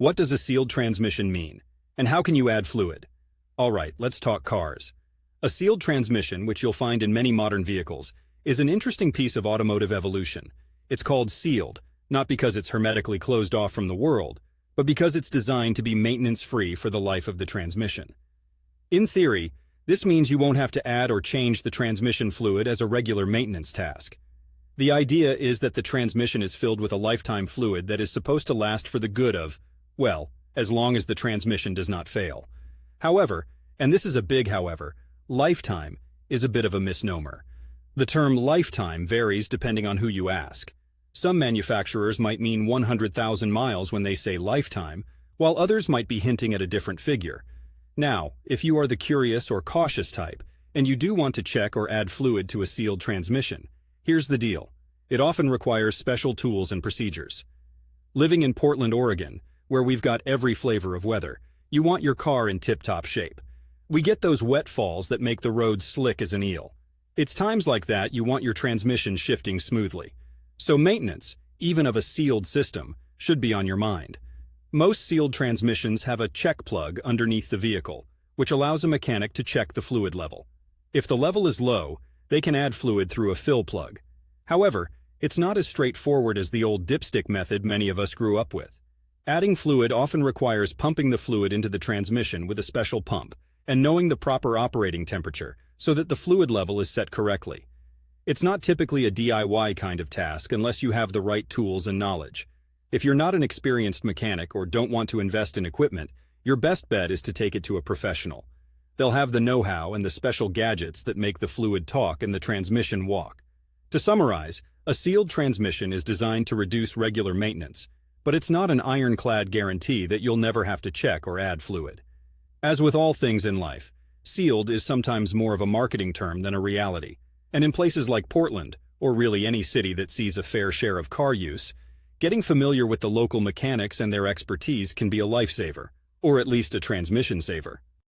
What does a sealed transmission mean? And how can you add fluid? Alright, let's talk cars. A sealed transmission, which you'll find in many modern vehicles, is an interesting piece of automotive evolution. It's called sealed, not because it's hermetically closed off from the world, but because it's designed to be maintenance-free for the life of the transmission. In theory, this means you won't have to add or change the transmission fluid as a regular maintenance task. The idea is that the transmission is filled with a lifetime fluid that is supposed to last for the good of, well, as long as the transmission does not fail. However, and this is a big however, lifetime is a bit of a misnomer. The term lifetime varies depending on who you ask. Some manufacturers might mean 100,000 miles when they say lifetime, while others might be hinting at a different figure. Now, if you are the curious or cautious type, and you do want to check or add fluid to a sealed transmission, here's the deal. It often requires special tools and procedures. Living in Portland, Oregon, where we've got every flavor of weather, you want your car in tip-top shape. We get those wet falls that make the roads slick as an eel. It's times like that you want your transmission shifting smoothly. So maintenance, even of a sealed system, should be on your mind. Most sealed transmissions have a check plug underneath the vehicle, which allows a mechanic to check the fluid level. If the level is low, they can add fluid through a fill plug. However, it's not as straightforward as the old dipstick method many of us grew up with. Adding fluid often requires pumping the fluid into the transmission with a special pump and knowing the proper operating temperature so that the fluid level is set correctly. It's not typically a DIY kind of task unless you have the right tools and knowledge. If you're not an experienced mechanic or don't want to invest in equipment, your best bet is to take it to a professional. They'll have the know-how and the special gadgets that make the fluid talk and the transmission walk. To summarize, a sealed transmission is designed to reduce regular maintenance, but it's not an ironclad guarantee that you'll never have to check or add fluid. As with all things in life, sealed is sometimes more of a marketing term than a reality, and in places like Portland, or really any city that sees a fair share of car use, getting familiar with the local mechanics and their expertise can be a lifesaver, or at least a transmission saver.